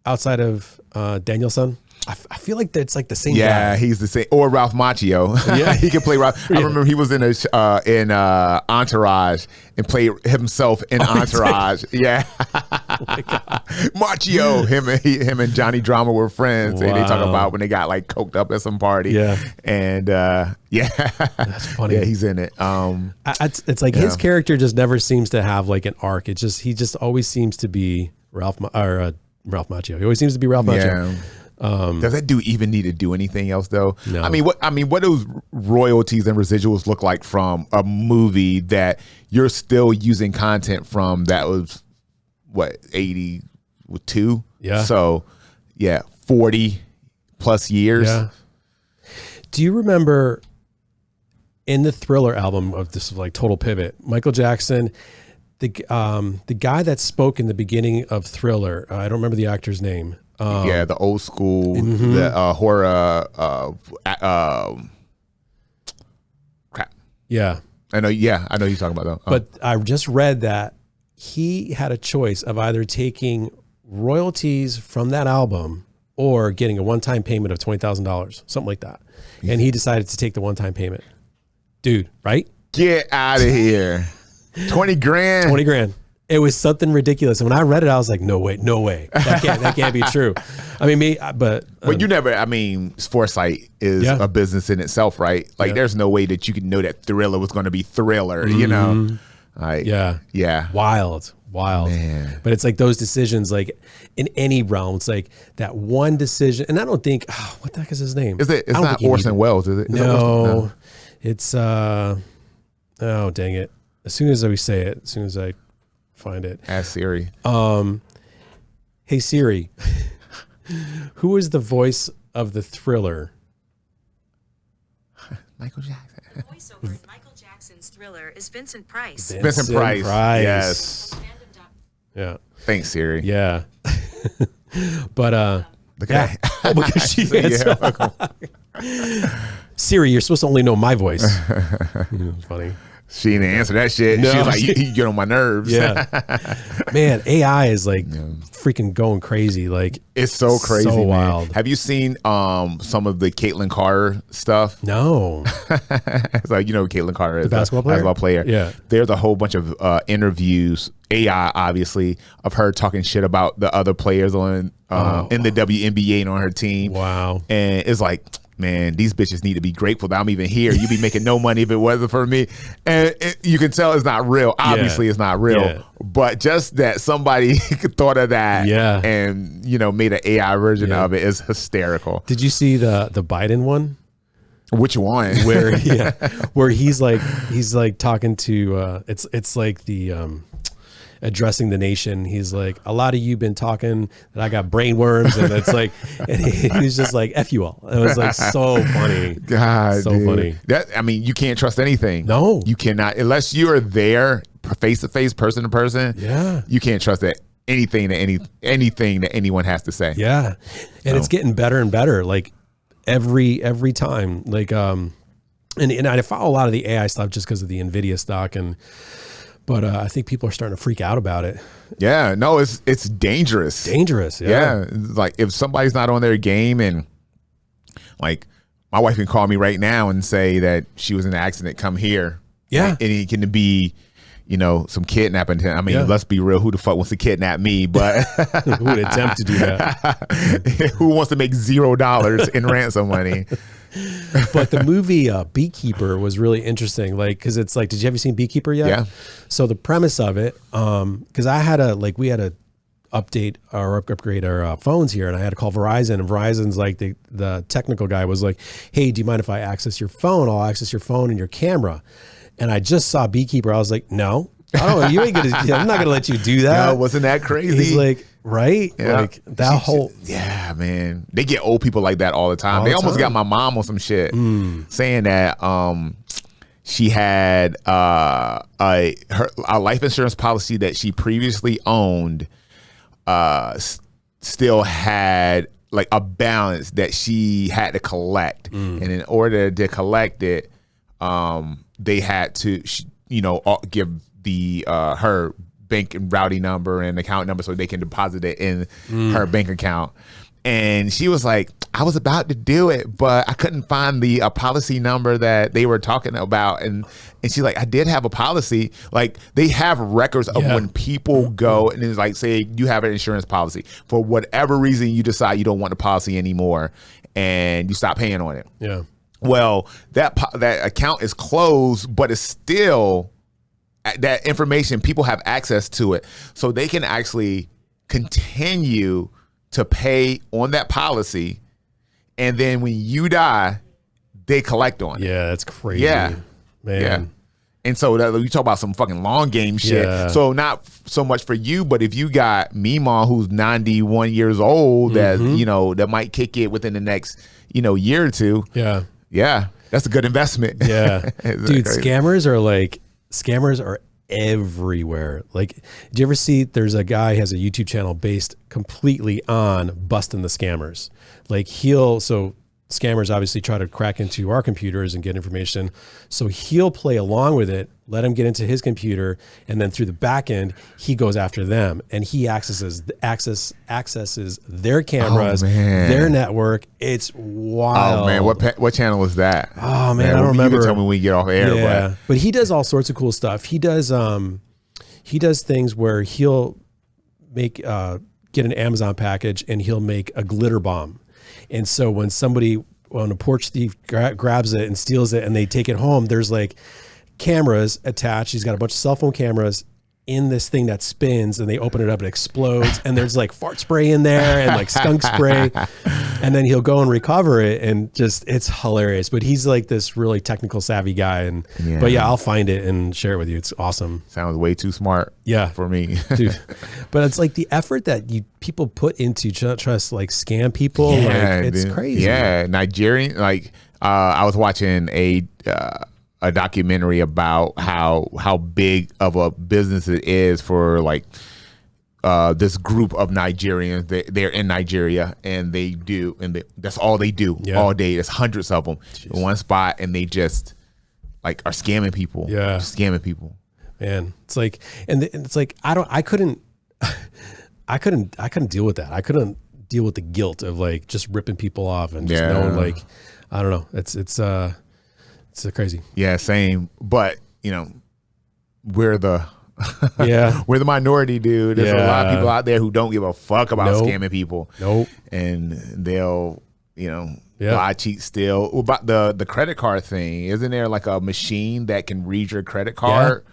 outside of Danielson? I feel like that's the same guy. Yeah, he's the same. Or Ralph Macchio. Yeah, he can play Ralph. I remember he was in Entourage and played himself in Entourage. Yeah. Oh my God. Macchio. Him and Johnny Drama were friends. Wow. And they talk about when they got coked up at some party. Yeah. And that's funny. Yeah, he's in it. It's his character just never seems to have an arc. He just always seems to be Ralph Macchio. He always seems to be Ralph Macchio. Yeah. Does that dude even need to do anything else though? No. I mean, what those royalties and residuals look like from a movie that you're still using content from that was 82? Yeah. So 40 plus years. Yeah. Do you remember in the Thriller album of this total pivot, Michael Jackson, the guy that spoke in the beginning of Thriller, I don't remember the actor's name. The old school, the horror, crap. Yeah, I know. Yeah, I know you're talking about that. But I just read that he had a choice of either taking royalties from that album or getting a one-time payment of $20,000, something like that. And he decided to take the one-time payment. Dude, right? Get out of here! 20 grand. 20 grand. It was something ridiculous. And when I read it, I was like, no way. That can't be true. I mean, but you never, foresight is a business in itself, right? There's no way that you could know that Thriller was going to be Thriller, Like, yeah. Wild. Man. But it's like those decisions, like in any realm, it's like that one decision. And I don't think, what the heck is his name? It's not Orson Welles, is it? No, it's, dang it. As soon as we say it, as soon as I find it. Ask Siri. Hey Siri, who is the voice of the Thriller? Michael Jackson. Voiceover in Michael Jackson's Thriller is Vincent Price. Vincent Price. Yes. Yeah. Thanks, Siri. Yeah. But look at that. Oh, because she is. Siri, you're supposed to only know my voice. It's funny. She didn't answer that shit. No. She was like, you get on my nerves. Yeah. Man, AI is like freaking going crazy. Like, it's so crazy. So man. wild. Have you seen some of the Caitlin Carter stuff? No. It's like, you know, Caitlin Carter is the basketball player. Yeah. There's a whole bunch of interviews, AI obviously, of her talking shit about the other players on in the WNBA and on her team. Wow. And it's like, man, these bitches need to be grateful that I'm even here. You'd be making no money if it wasn't for me. And you can tell it's not real. Obviously, it's not real. Yeah. But just that somebody thought of that and, you know, made an AI version of it is hysterical. Did you see the Biden one? Which one? Where he's like talking to it's like the addressing the nation. He's like, a lot of you been talking that I got brain worms, and it's like, and he's just like, F you all. It was like so funny. God, so dude. funny. I mean, you can't trust anything. No, you cannot, unless you are there face to face, person to person. Yeah, you can't trust that anything that anyone has to say. Yeah, and it's getting better and better. Like every time. Like and I follow a lot of the AI stuff just because of the NVIDIA stock But I think people are starting to freak out about it. Yeah, no, it's dangerous. Dangerous, yeah. Like if somebody's not on their game, and like my wife can call me right now and say that she was in an accident, come here. Yeah. And it can be, you know, some kidnapping. I mean, let's be real. Who the fuck wants to kidnap me? But who would attempt to do that? Who wants to make $0 in ransom money? But the movie Beekeeper was really interesting, like, because it's like, have you seen Beekeeper yet? Yeah. So the premise of it, because we had to update or upgrade our phones here, and I had to call Verizon, and Verizon's like, the technical guy was like, hey, do you mind if I access your phone? I'll access your phone and your camera. And I just saw Beekeeper. I was like, no, I don't know. You ain't gonna. I'm not gonna let you do that. No, wasn't that crazy? He's like, right? Yeah. Like that whole. Yeah, man. They get old people like that all the time. They almost got my mom on some shit saying that she had a life insurance policy that she previously owned still had like a balance that she had to collect, and in order to collect it, they had to, give the her bank and routing number and account number so they can deposit it in her bank account. And she was like, I was about to do it, but I couldn't find the policy number that they were talking about. And she's like, I did have a policy. Like, they have records of when people go, and it's like, say you have an insurance policy. For whatever reason, you decide you don't want the policy anymore, and you stop paying on it. Yeah. Well, that account is closed, but it's still, that information, people have access to it. So they can actually continue to pay on that policy, and then when you die, they collect on it. Yeah, that's crazy. Yeah, man. Yeah. And so you talk about some fucking long game shit. Yeah. So not so much for you, but if you got Meemaw, who's 91 years old, that that might kick it within the next year or two. Yeah, yeah, that's a good investment. Yeah, dude, scammers are everywhere. Like, do you ever see there's a guy has a YouTube channel based completely on busting the scammers? Like scammers obviously try to crack into our computers and get information. So he'll play along with it, let them get into his computer, and then through the back end, he goes after them, and he accesses their cameras, their network. It's wild. Oh man, what channel was that? Oh man, I don't remember. You can tell me when we get off air. Yeah, but he does all sorts of cool stuff. He does things where he'll make get an Amazon package, and he'll make a glitter bomb. And so when a porch thief grabs it and steals it and they take it home, there's like cameras attached. He's got a bunch of cell phone cameras in this thing that spins, and they open it up and it explodes, and there's like fart spray in there and like skunk spray, and then he'll go and recover it, and just, it's hilarious. But he's like this really technical savvy guy, and but yeah, I'll find it and share it with you. It's awesome. Sounds way too smart for me. Dude. But it's like the effort that people put into trust like scam people, like it's crazy. Yeah, Nigerian, like I was watching a documentary about how big of a business it is for like this group of Nigerians. They're in Nigeria, and that's all they do all day. There's hundreds of them in one spot, and they just like are scamming people. Just scamming people. Man, it's like, and it's like I couldn't deal with that. I couldn't deal with the guilt of like just ripping people off and just knowing, like, I don't know. It's crazy. Yeah, same. But we're the we're the minority, dude. There's a lot of people out there who don't give a fuck about scamming people. And they'll lie, cheat, steal. About the credit card thing, isn't there like a machine that can read your credit card?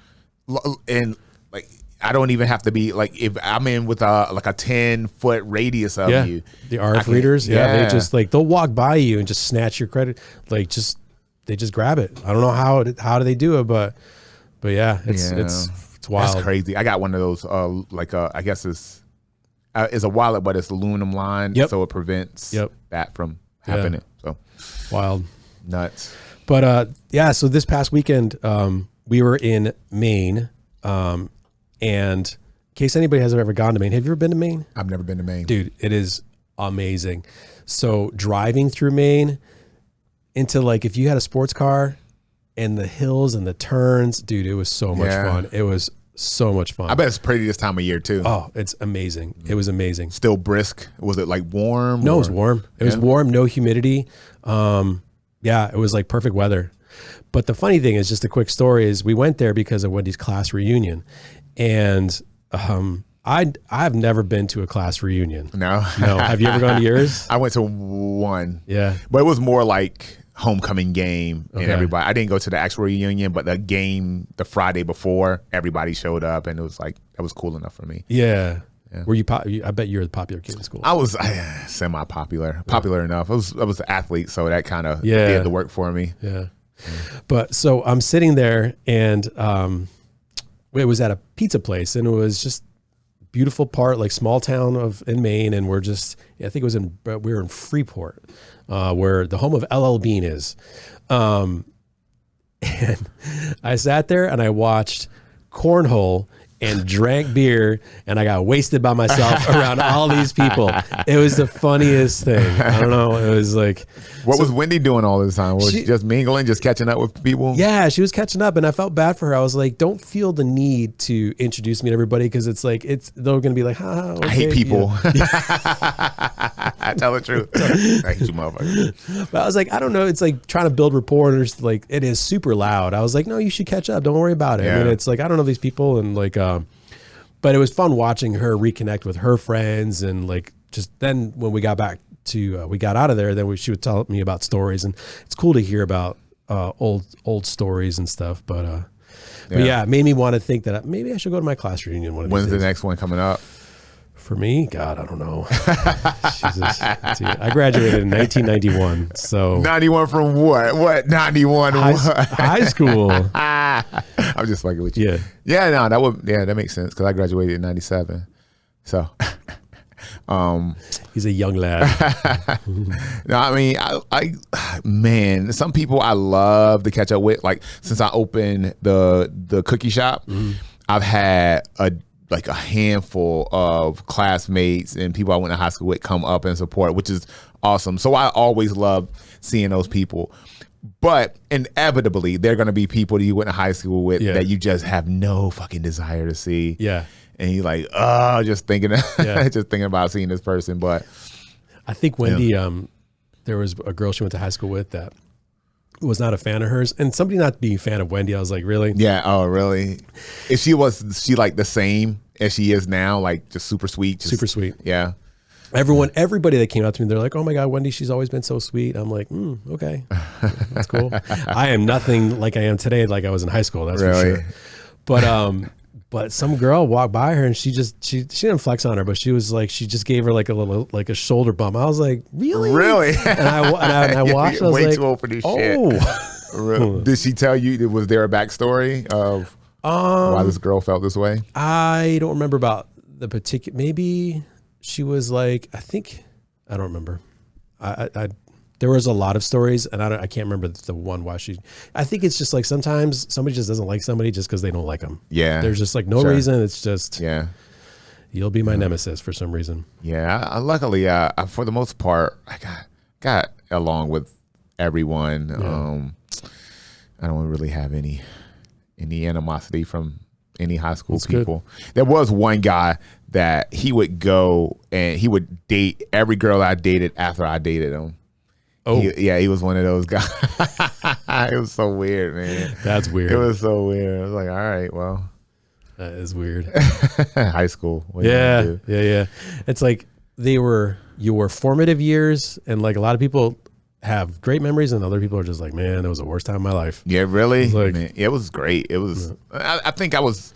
And like, I don't even have to be like, if I'm in with a 10-foot radius of you, the RF readers, they just like, they'll walk by you and just snatch your credit, like they just grab it. I don't know how do they do it, but yeah, it's wild. That's crazy. I got one of those I guess it's a wallet, but it's aluminum lined, so it prevents that from happening. So wild, nuts. But so this past weekend we were in Maine, and in case anybody has ever gone to Maine, have you ever been to Maine? I've never been to Maine, dude. It is amazing. So driving through Maine into, like, if you had a sports car and the hills and the turns, dude, it was so much fun. It was so much fun. I bet it's pretty this time of year too. Oh, it's amazing. It was amazing. Still brisk. Was it like warm? No, it was warm. It was warm, no humidity. It was like perfect weather. But the funny thing is, just a quick story, is we went there because of Wendy's class reunion. And I've never been to a class reunion. No. Have you ever gone to yours? I went to one. Yeah. But it was more like homecoming game and everybody. I didn't go to the actual reunion, but the game the Friday before, everybody showed up, and it was like, that was cool enough for me. Yeah. Were you? I bet you're the popular kid in school. I was semi-popular, popular enough. I was an athlete, so that kind of did the work for me. Yeah. But so I'm sitting there, and it was at a pizza place, and it was just beautiful part, like small town in Maine, and we're just, I think it was we were in Freeport, where the home of LL Bean is. And I sat there and I watched cornhole and drank beer, and I got wasted by myself around all these people. It was the funniest thing. I don't know. It was like, what was Wendy doing all this time? Was she just mingling, just catching up with people? Yeah, she was catching up, and I felt bad for her. I was like, don't feel the need to introduce me to everybody, because it's like, they're going to be like, okay. I hate people. I tell the truth. I hate you, motherfucker. But I was like, I don't know. It's like trying to build rapport, and there's like, it is super loud. I was like, no, you should catch up. Don't worry about it. I mean, it's like, I don't know these people, and like, but it was fun watching her reconnect with her friends, and like, just then when we got back to, we got out of there, then she would tell me about stories, and it's cool to hear about old stories and stuff. But yeah, it made me want to think that maybe I should go to my class reunion one of these days. When's the next one coming up? For me, God, I don't know. Jesus. Dude, I graduated in 1991. So 91 from what? What 91? High school. I'm just fucking with you. Yeah. No, that makes sense, because I graduated in 97. So he's a young lad. No, I mean, man, some people I love to catch up with. Like, since I opened the cookie shop, I've had a handful of classmates and people I went to high school with come up and support, which is awesome. So I always love seeing those people. But inevitably, they're going to be people that you went to high school with that you just have no fucking desire to see. Yeah. And you're like, just thinking about seeing this person. But I think Wendy, there was a girl she went to high school with that was not a fan of hers, and somebody not being a fan of Wendy. I was like, really? Yeah. Oh, really? If she like the same as she is now, like just super sweet. Super sweet. Yeah. Everybody that came out to me, they're like, "Oh my God, Wendy, she's always been so sweet." I'm like, okay, that's cool. I am nothing like I am today, like I was in high school. That's for sure. But some girl walked by her and she didn't flex on her, but she was like, she just gave her like a little, like a shoulder bump. I was like, really? And I watched. I was way like, too old for this shit. Did she tell you? Was there a backstory of why this girl felt this way? I don't remember about the particular. Maybe she was like, I don't remember. There was a lot of stories, and I can't remember the one why she. I think it's just like sometimes somebody just doesn't like somebody just because they don't like them. Yeah, there's just like no reason. It's just you'll be my nemesis for some reason. Yeah, luckily, for the most part, I got along with everyone. Yeah. I don't really have any animosity from any high school people. Good. There was one guy that he would go and he would date every girl I dated after I dated him. Oh, he was one of those guys. It was so weird, man. That's weird. It was so weird. I was like, all right, well, that is weird. High school. Yeah. It's like your formative years, and like a lot of people have great memories, and other people are just like, man, it was the worst time of my life. Yeah, really. It was great. It was. I think it was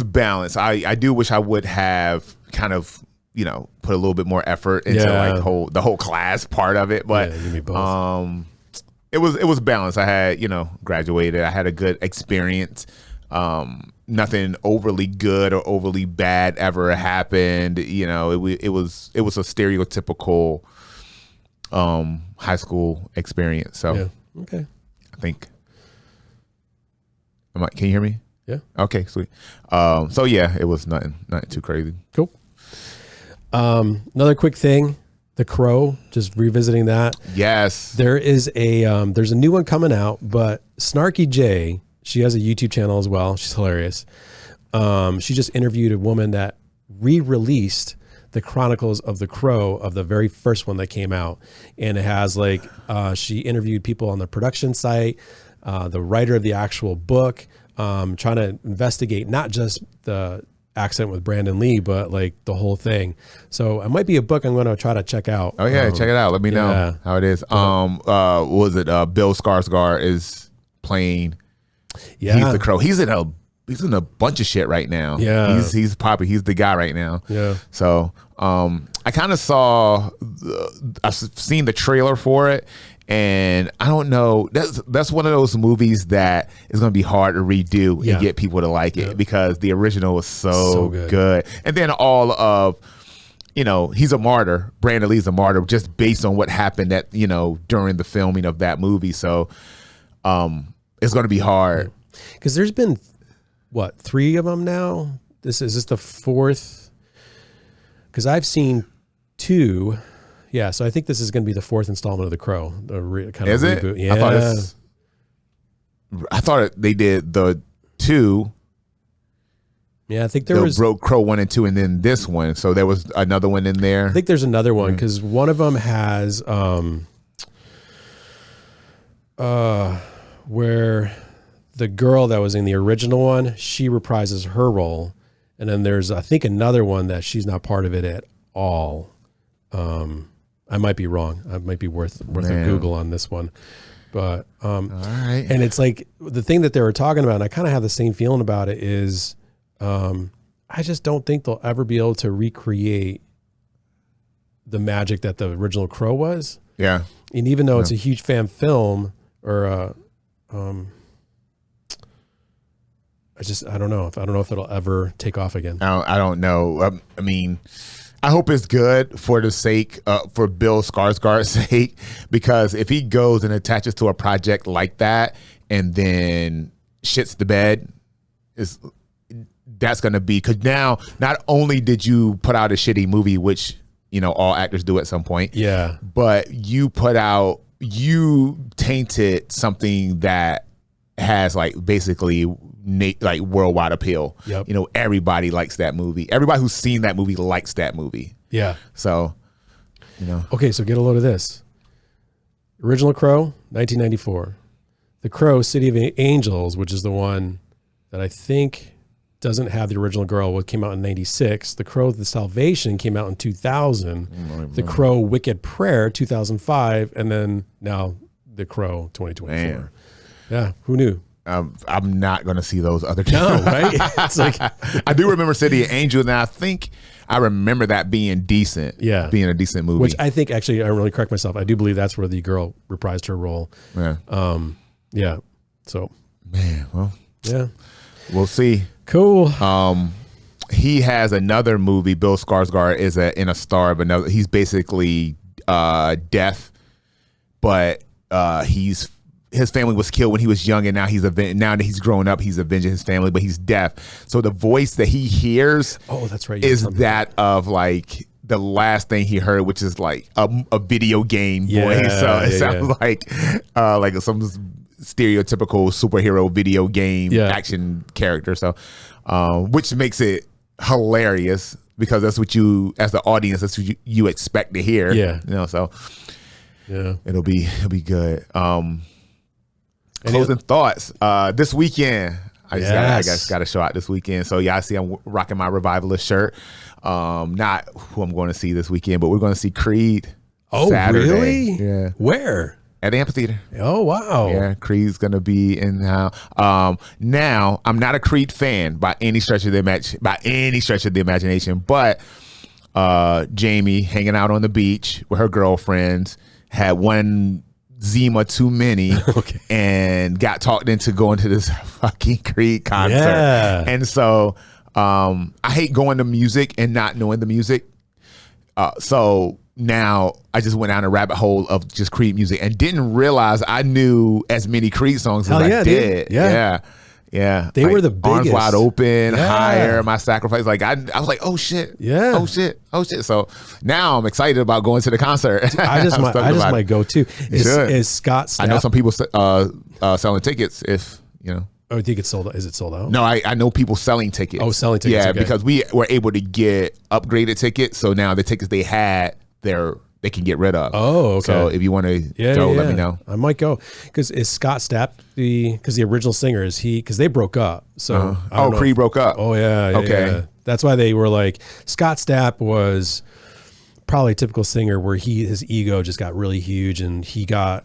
balanced. I do wish I would have kind of, put a little bit more effort into like the whole class part of it, but it was balanced. I had, graduated. I had a good experience. Nothing overly good or overly bad ever happened. It was a stereotypical high school experience. So okay. I think. Can you hear me? Yeah. Okay, sweet. So yeah, it was nothing too crazy. Cool. Another quick thing, The Crow, just revisiting that. Yes. There is there's a new one coming out, but Snarky J, she has a YouTube channel as well. She's hilarious. She just interviewed a woman that re-released the Chronicles of the Crow, of the very first one that came out. And it has like, she interviewed people on the production site, the writer of the actual book, trying to investigate not just the accident with Brandon Lee, but like the whole thing. So it might be a book I'm going to try to check out. Oh yeah, check it out. Let me know how it is. What was it? Bill Skarsgård is playing. Yeah, he's the Crow. He's in a bunch of shit right now. Yeah, he's popular. He's the guy right now. Yeah. So I kind of I've seen the trailer for it, and I don't know. That's one of those movies that is going to be hard to redo and get people to like it because the original was so good. And then all of, he's a martyr. Brandon Lee's a martyr just based on what happened during the filming of that movie. So it's going to be hard. Because there's been, 3 of them now? Is this the 4th? Because I've seen 2. Yeah, so I think this is going to be the 4th installment of The Crow. Is it? Reboot. Yeah. I thought they did the 2. Yeah, I think there was Crow 1 and 2, and then this one. So there was another one in there. I think there's another one because one of them has where the girl that was in the original one, she reprises her role, and then there's I think another one that she's not part of it at all. I might be wrong. I might be worth a Google on this one, but all right. And it's like the thing that they were talking about, and I kind of have the same feeling about it. Is I just don't think they'll ever be able to recreate the magic that the original Crow was. Yeah, and even though it's a huge fan film, or I don't know if it'll ever take off again. I don't know. I mean, I hope it's good for the sake, for Bill Skarsgård's sake, because if he goes and attaches to a project like that and then shits the bed, that's going to be, because now not only did you put out a shitty movie, which all actors do at some point, but you tainted something that has like basically like worldwide appeal. Yep. Everybody likes that movie. Everybody who's seen that movie likes that movie. Yeah. So, Okay, so get a load of this. Original Crow, 1994. The Crow, City of Angels, which is the one that I think doesn't have the original girl. What came out in 96. The Crow The Salvation came out in 2000. The Crow Wicked Prayer 2005, and then now The Crow 2024. Man. Yeah, who knew? I'm not going to see those other two. No, right? It's like I do remember City of Angels, and I think I remember that being decent. Yeah, being a decent movie. Which I think actually, I really correct myself. I do believe that's where the girl reprised her role. Yeah. Yeah. So. Man, well. Yeah. We'll see. Cool. He has another movie. Bill Skarsgård is in a star of another. He's basically deaf, but his family was killed when he was young, and now now that he's grown up, he's avenging his family, but he's deaf. So the voice that he hears, that's right, is that of like the last thing he heard, which is like a video game voice. So it sounds like some stereotypical superhero video game action character. So, which makes it hilarious because that's what you, as the audience, that's what you expect to hear. Yeah, So it'll be good. Closing thoughts. This weekend, I just got to show out this weekend. So I see I'm rocking my Revivalist shirt. Not who I'm going to see this weekend, but we're going to see Creed. Saturday. Really? Yeah. Where? At the amphitheater. Oh, wow. Yeah, Creed's going to be in now. Now, I'm not a Creed fan by any stretch of the imagination, but Jamie hanging out on the beach with her girlfriends had one Zima too many and got talked into going to this fucking Creed concert. Yeah. And so I hate going to music and not knowing the music. So now I just went down a rabbit hole of just Creed music and didn't realize I knew as many Creed songs as I did. Dude. Yeah. They were the biggest. Arms Wide Open, Higher, My Sacrifice. Like I was like, oh shit. Yeah. Oh shit. So now I'm excited about going to the concert. I just might go too. Is Scott Stapp? I know some people selling tickets if, you know. Oh, I think it's sold out. Is it sold out? No, I know people selling tickets. Oh, selling tickets. Yeah, because we were able to get upgraded tickets. So now the tickets they had, they can get rid of. Oh, okay. So if you want to go, let me know. I might go. Because is Scott Stapp the original singer, because they broke up. So Creed broke up. Oh, yeah. Okay. Yeah. That's why they were like, Scott Stapp was probably a typical singer where his ego just got really huge and he got,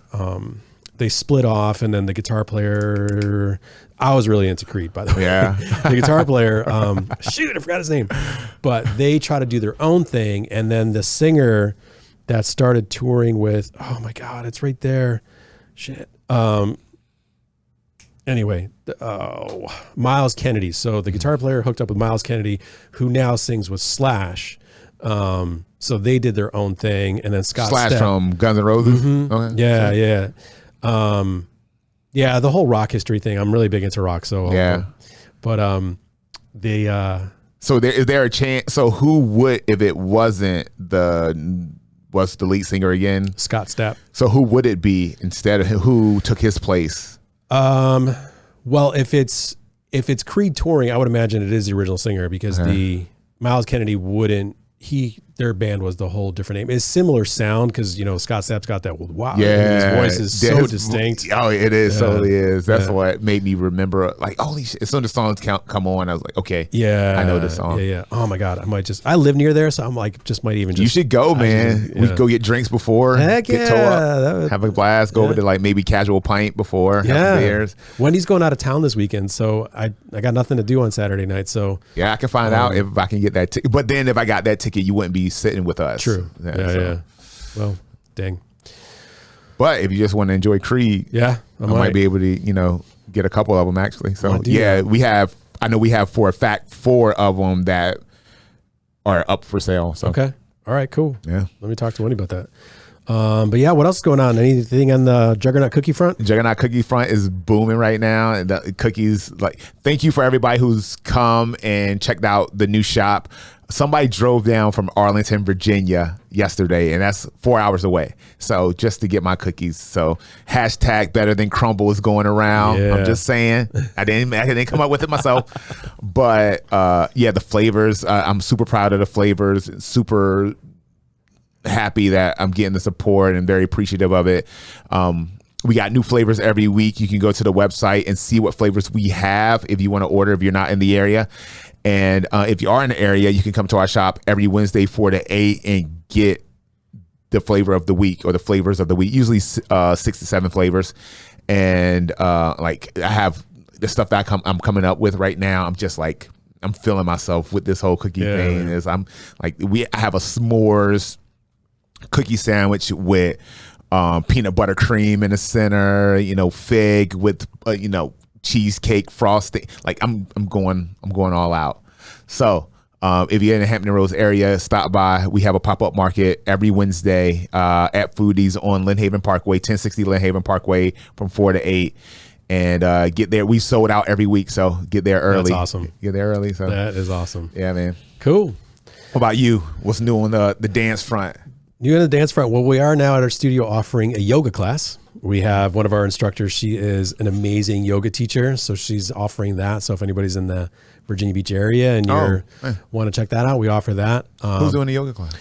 they split off, and then the guitar player, I was really into Creed, by the way. Yeah. The guitar player, shoot, I forgot his name. But they try to do their own thing, and then the singer that started touring with, oh my God, it's right there. Shit. Anyway, Miles Kennedy. So the guitar player hooked up with Miles Kennedy, who now sings with Slash. So they did their own thing, and then Scott Slash from Guns N' Roses? Mm-hmm. Okay. Yeah. The whole rock history thing. I'm really big into rock, so but so is there a chance? So who would, if it wasn't what's the lead singer again? Scott Stapp. So who would it be instead of who took his place? Well, if it's Creed touring, I would imagine it is the original singer because the Miles Kennedy wouldn't. Their band was the whole different name. It's similar sound because Scott Stapp's got that his voice is so distinct. Oh, it is. So it is. That's what made me remember. Like, holy shit! As soon as the songs come on, I was like, okay, I know this song. Yeah. Oh my God, I live near there, so I'm like, you should go, man. We could go get drinks before. Heck get toe up, have a blast. Go over to like maybe Casual Pint before. Have some beers. Wendy's going out of town this weekend, so I got nothing to do on Saturday night. So yeah, I can find out if I can get that ticket. But then if I got that ticket, you wouldn't be sitting with us. True. Yeah. Well, dang. But if you just want to enjoy Creed, I might be able to, get a couple of them actually. So I know we have for a fact 4 of them that are up for sale. So okay. All right, cool. Yeah. Let me talk to Wendy about that. But yeah, what else is going on? Anything on the Juggernaut cookie front? Juggernaut cookie front is booming right now. And the cookies, thank you for everybody who's come and checked out the new shop. Somebody drove down from Arlington, Virginia yesterday, and that's 4 hours away. So just to get my cookies. So hashtag better than crumble is going around. Yeah. I'm just saying. I didn't come up with it myself. But the flavors, I'm super proud of the flavors. Super happy that I'm getting the support and very appreciative of it. We got new flavors every week. You can go to the website and see what flavors we have if you want to order, if you're not in the area. And if you are in the area, you can come to our shop every Wednesday 4 to 8 and get the flavor of the week or the flavors of the week, usually 6 to 7 flavors. And like I have the stuff that I'm coming up with right now. I'm just like, I'm feeling myself with this whole cookie thing. Is I'm like, I have a s'mores cookie sandwich with peanut butter cream in the center, fig with cheesecake frosting. Like I'm going all out. So if you're in the Hampton Roads area, stop by. We have a pop-up market every Wednesday at Foodies on Lynn Haven Parkway, 1060 Lynn Haven Parkway from 4 to 8. And get there. We sold out every week, so get there early. That's awesome. Get there early. So that is awesome. Yeah, man. Cool. What about you? What's new on the dance front? New in the dance front. Well, we are now at our studio offering a yoga class. We have one of our instructors. She is an amazing yoga teacher, so she's offering that. So if anybody's in the Virginia Beach area and you want to check that out, we offer that. Who's doing the yoga class?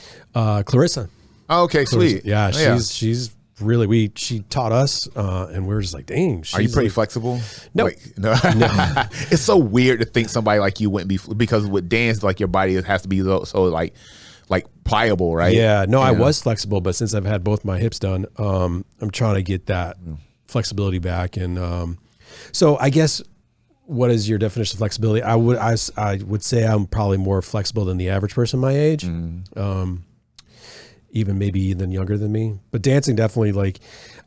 Clarissa. Oh, okay, Clarissa. sweet. Yeah, she's really she taught us, and we're just like, dang. Are you pretty flexible? No, no. It's so weird to think somebody like you wouldn't be, because with dance, like your body has to be so like pliable, right? Yeah, no, I was flexible, but since I've had both my hips done, I'm trying to get that flexibility back. And so I guess, what is your definition of flexibility? I would say I'm probably more flexible than the average person my age, even maybe even younger than me. But dancing, definitely, like,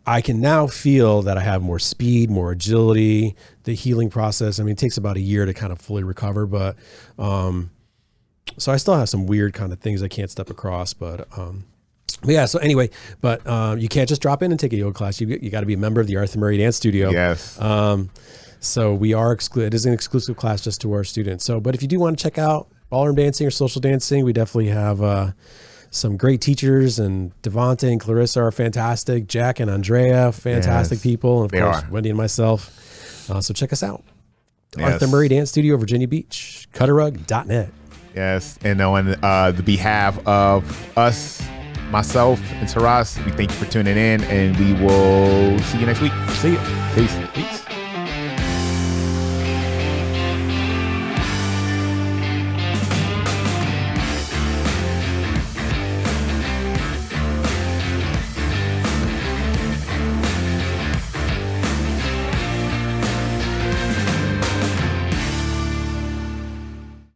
I can now feel that I have more speed, more agility, the healing process. I mean, it takes about a year to kind of fully recover, but so I still have some weird kind of things I can't step across, but yeah. So anyway, but you can't just drop in and take a yoga class. You got to be a member of the Arthur Murray Dance Studio. Yes. So we are it is an exclusive class just to our students. So, but if you do want to check out ballroom dancing or social dancing, we definitely have some great teachers, and Devontae and Clarissa are fantastic. Jack and Andrea, fantastic people. And of course, Wendy and myself. So check us out. Arthur Murray Dance Studio, Virginia Beach, cutterrug.net. Yes, and on the behalf of us, myself, and Taras, we thank you for tuning in, and we will see you next week. See you. Peace. Peace.